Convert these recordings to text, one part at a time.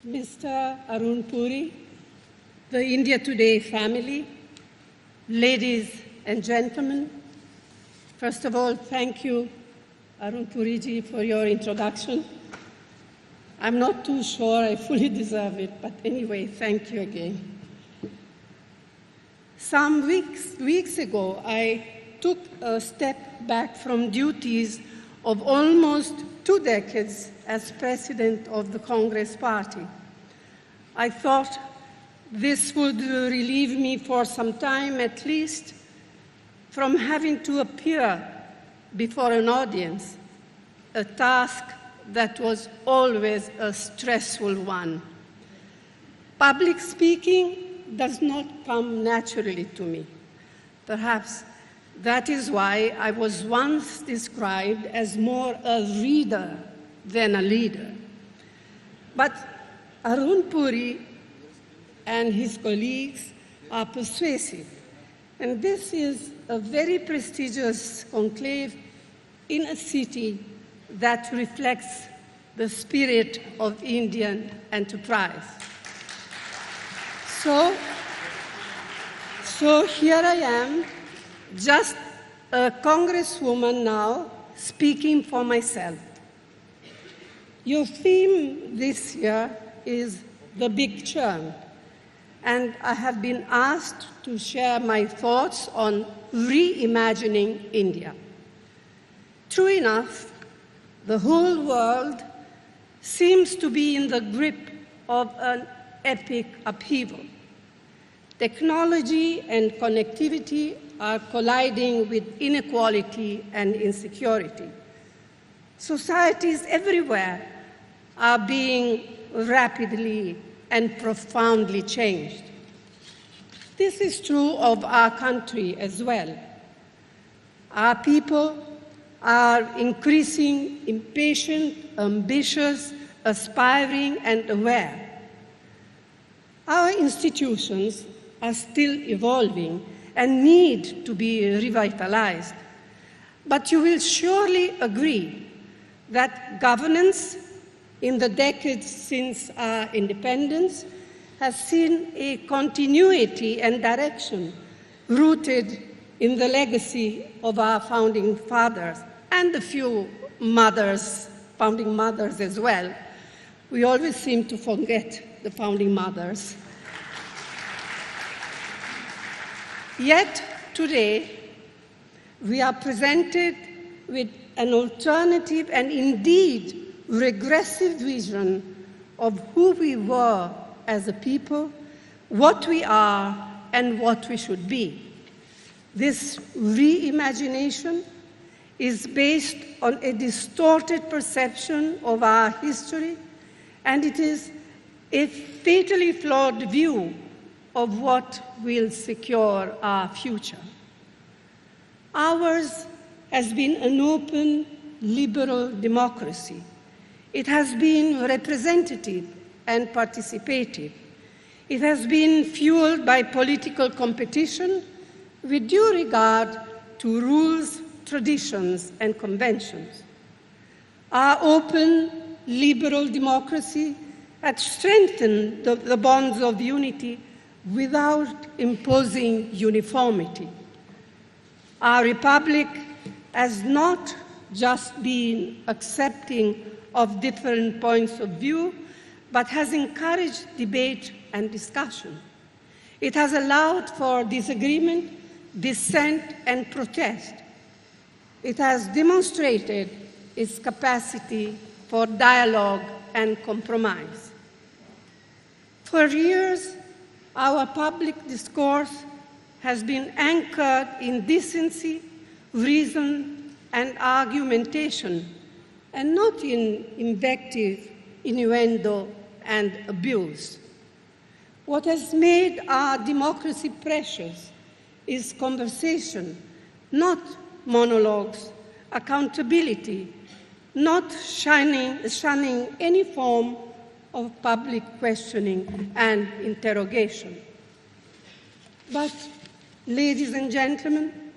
Mr. Arun Puri, the India Today family, ladies and gentlemen, first of all, thank you, Arun Puri ji, for your introduction. I'm not too sure I fully deserve it, but anyway, thank you again. Some weeks ago, I took a step back from duties of almost 2 decades as president of the Congress Party. I thought this would relieve me for some time at least from having to appear before an audience, a task that was always a stressful one. Public speaking does not come naturally to me. Perhaps that is why I was once described as more a reader than a leader. But Arun Puri and his colleagues are persuasive, and this is a very prestigious conclave in a city that reflects the spirit of Indian enterprise. So here I am, just a congresswoman now, speaking for myself. Your theme this year is the big churn, and I have been asked to share my thoughts on reimagining India. True enough, the whole world seems to be in the grip of an epic upheaval. Technology and connectivity are colliding with inequality and insecurity. Societies everywhere are being rapidly and profoundly changed. This is true of our country as well. Our people are increasing impatient, ambitious, aspiring, and aware. Our institutions are still evolving and need to be revitalized. But you will surely agree that governance in the decades since our independence has seen a continuity and direction rooted in the legacy of our founding fathers and a few founding mothers as well. We always seem to forget the founding mothers. Yet today, we are presented with an alternative and indeed regressive vision of who we were as a people, what we are, and what we should be. This reimagination is based on a distorted perception of our history, and it is a fatally flawed view of what will secure our future. Ours has been an open, liberal democracy. It has been representative and participative. It has been fueled by political competition with due regard to rules, traditions, and conventions. Our open, liberal democracy has strengthened the bonds of unity without imposing uniformity. Our republic has not just been accepting of different points of view, but has encouraged debate and discussion. It has allowed for disagreement, dissent, and protest. It has demonstrated its capacity for dialogue and compromise. For years, our public discourse has been anchored in decency, reason, and argumentation, and not in invective, innuendo, and abuse. What has made our democracy precious is conversation, not monologues, accountability, not shunning any form of public questioning and interrogation. But, ladies and gentlemen,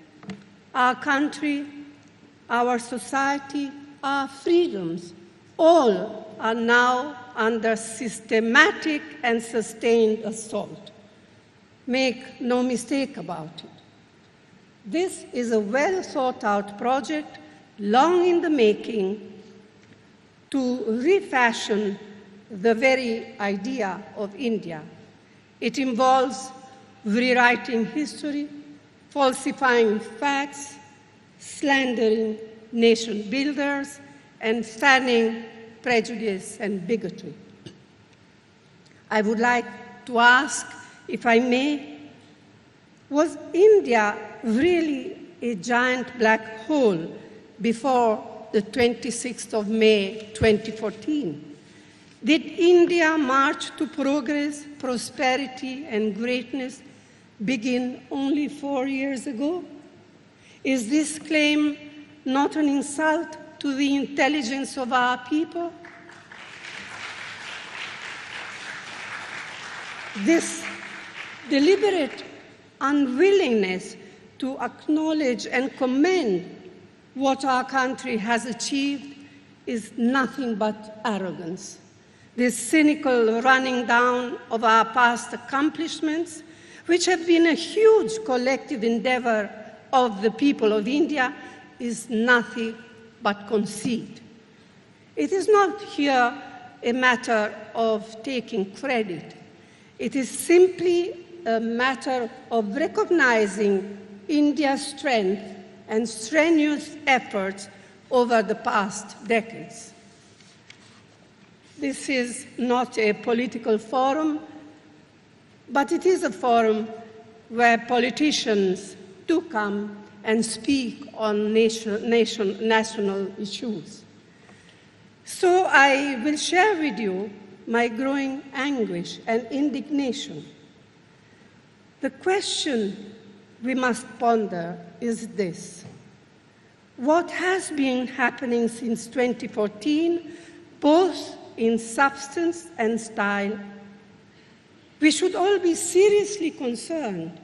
our country, our society, our freedoms, all are now under systematic and sustained assault. Make no mistake about it. This is a well-thought-out project, long in the making, to refashion the very idea of India. It involves rewriting history, falsifying facts, slandering nation builders, and fanning prejudice and bigotry. I would like to ask, if I may, was India really a giant black hole before the 26th of May 2014? Did India march to progress, prosperity, and greatness begin only 4 years ago? Is this claim not an insult to the intelligence of our people? This deliberate unwillingness to acknowledge and commend what our country has achieved is nothing but arrogance. This cynical running down of our past accomplishments, which have been a huge collective endeavor of the people of India, is nothing but conceit. It is not here a matter of taking credit. It is simply a matter of recognizing India's strength and strenuous efforts over the past decades. This is not a political forum, but it is a forum where politicians do come and speak on national issues. So I will share with you my growing anguish and indignation. The question we must ponder is this: what has been happening since 2014, both in substance and style? We should all be seriously concerned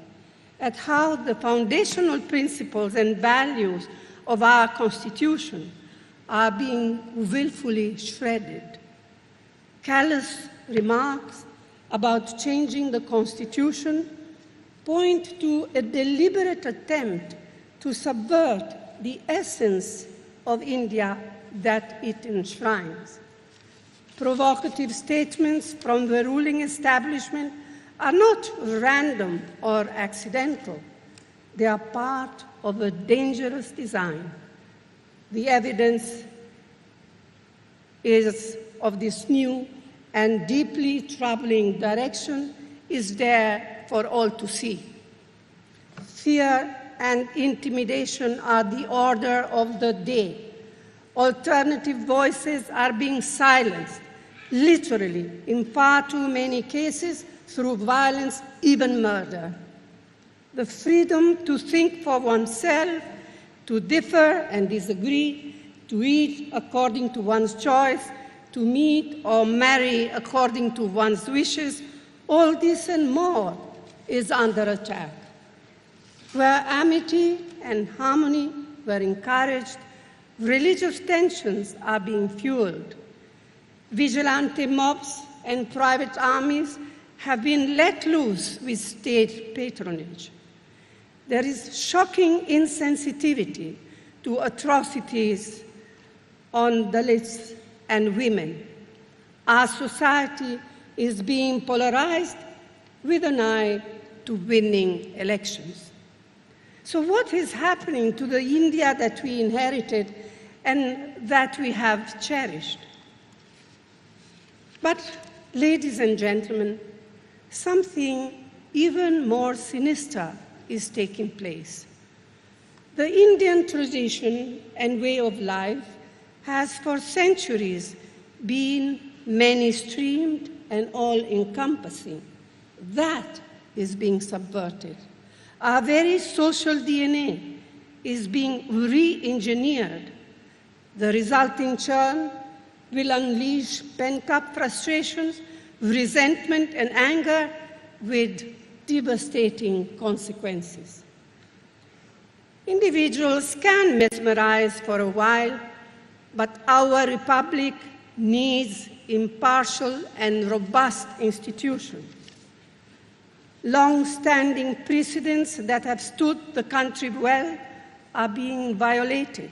at how the foundational principles and values of our Constitution are being willfully shredded. Callous remarks about changing the Constitution point to a deliberate attempt to subvert the essence of India that it enshrines. Provocative statements from the ruling establishment are not random or accidental. They are part of a dangerous design. The evidence of this new and deeply troubling direction is there for all to see. Fear and intimidation are the order of the day. Alternative voices are being silenced, literally, in far too many cases, through violence, even murder. The freedom to think for oneself, to differ and disagree, to eat according to one's choice, to meet or marry according to one's wishes, all this and more is under attack. Where amity and harmony were encouraged, religious tensions are being fueled. Vigilante mobs and private armies have been let loose with state patronage. There is shocking insensitivity to atrocities on Dalits and women. Our society is being polarized with an eye to winning elections. So what is happening to the India that we inherited and that we have cherished? But, ladies and gentlemen, something even more sinister is taking place. The Indian tradition and way of life has for centuries been many-streamed and all-encompassing. That is being subverted. Our very social DNA is being re-engineered. The resulting churn will unleash pent-up frustrations, resentment, and anger with devastating consequences. Individuals can mesmerize for a while, but our republic needs impartial and robust institution. Long-standing precedents that have stood the country well are being violated.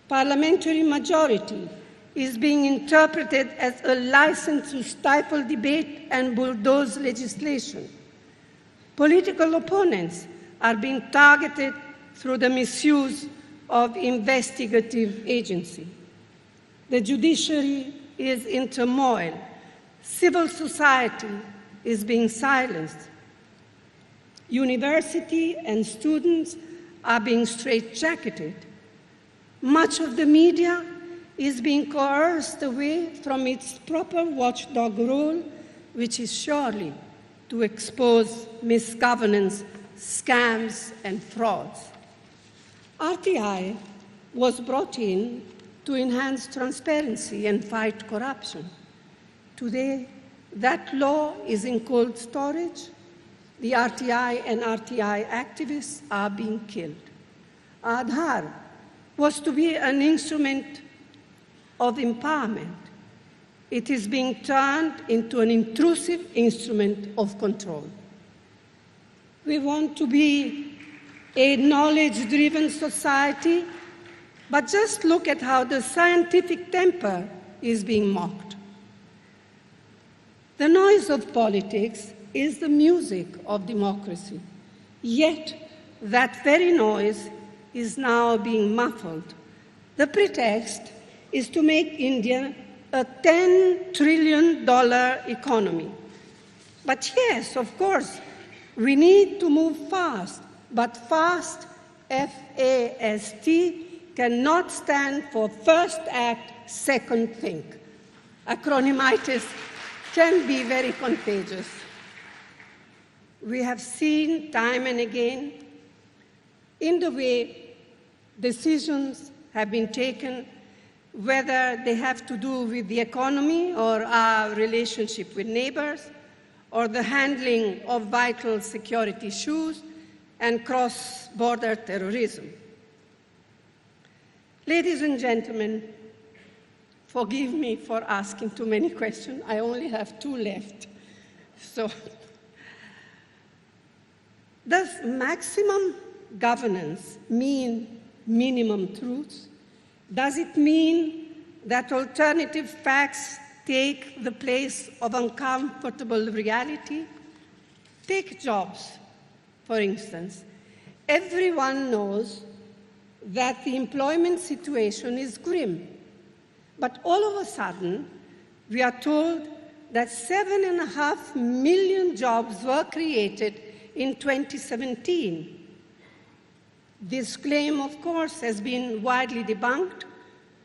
Parliamentary majority is being interpreted as a license to stifle debate and bulldoze legislation. Political opponents are being targeted through the misuse of investigative agency. The judiciary is in turmoil. Civil society is being silenced. University and students are being straitjacketed. Much of the media is being coerced away from its proper watchdog role, which is surely to expose misgovernance, scams, and frauds. RTI was brought in to enhance transparency and fight corruption. Today, that law is in cold storage. The RTI and RTI activists are being killed. Aadhaar was to be an instrument of empowerment. It is being turned into an intrusive instrument of control. We want to be a knowledge-driven society, but just look at how the scientific temper is being mocked. The noise of politics is the music of democracy, yet that very noise is now being muffled. The pretext is to make India a $10 trillion economy. But yes, of course, we need to move fast, but fast, F-A-S-T, cannot stand for first act, second think. Acronymitis can be very contagious. We have seen time and again in the way decisions have been taken, whether they have to do with the economy or our relationship with neighbors, or the handling of vital security issues and cross-border terrorism. Ladies and gentlemen, forgive me for asking too many questions. I only have 2 left. So, does maximum governance mean minimum truths? Does it mean that alternative facts take the place of uncomfortable reality? Take jobs, for instance. Everyone knows that the employment situation is grim. But all of a sudden, we are told that 7.5 million jobs were created in 2017. This claim, of course, has been widely debunked,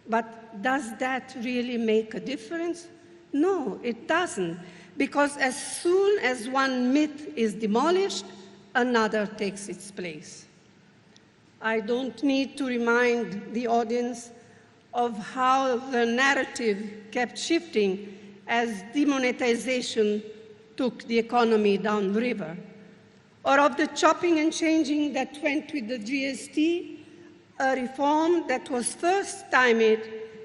but does that really make a difference? No, it doesn't, because as soon as one myth is demolished, another takes its place. I don't need to remind the audience of how the narrative kept shifting as demonetization took the economy downriver, or of the chopping and changing that went with the GST, a reform that was first stymied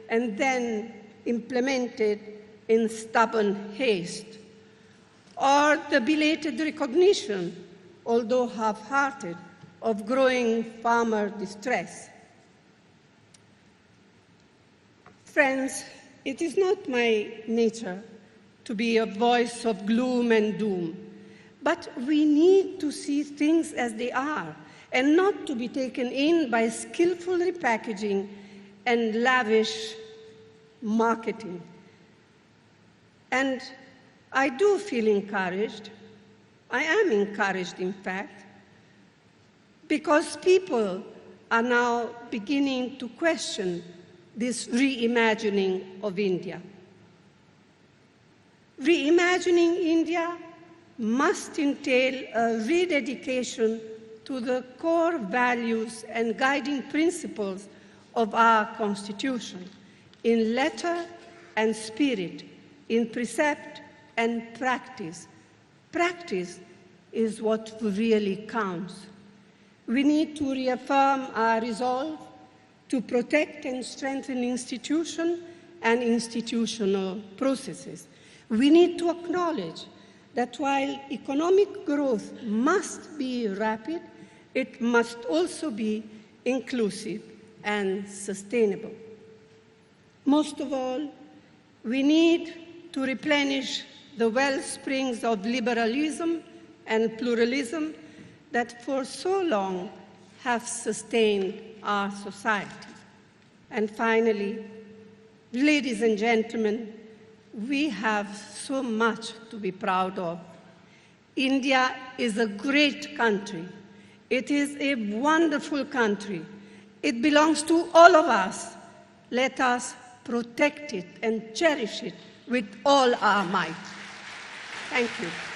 and then implemented in stubborn haste, or the belated recognition, although half-hearted, of growing farmer distress. Friends, it is not my nature to be a voice of gloom and doom, but we need to see things as they are and not to be taken in by skillful repackaging and lavish marketing. And I do feel encouraged. I am encouraged, in fact, because people are now beginning to question this reimagining of India. Reimagining India must entail a rededication to the core values and guiding principles of our Constitution, in letter and spirit, in precept and practice. Practice is what really counts. We need to reaffirm our resolve to protect and strengthen institutions and institutional processes. We need to acknowledge that while economic growth must be rapid, it must also be inclusive and sustainable. Most of all, we need to replenish the well springs of liberalism and pluralism that for so long have sustained our society. And finally, ladies and gentlemen, we have so much to be proud of. India is a great country. It is a wonderful country. It belongs to all of us. Let us protect it and cherish it with all our might. Thank you.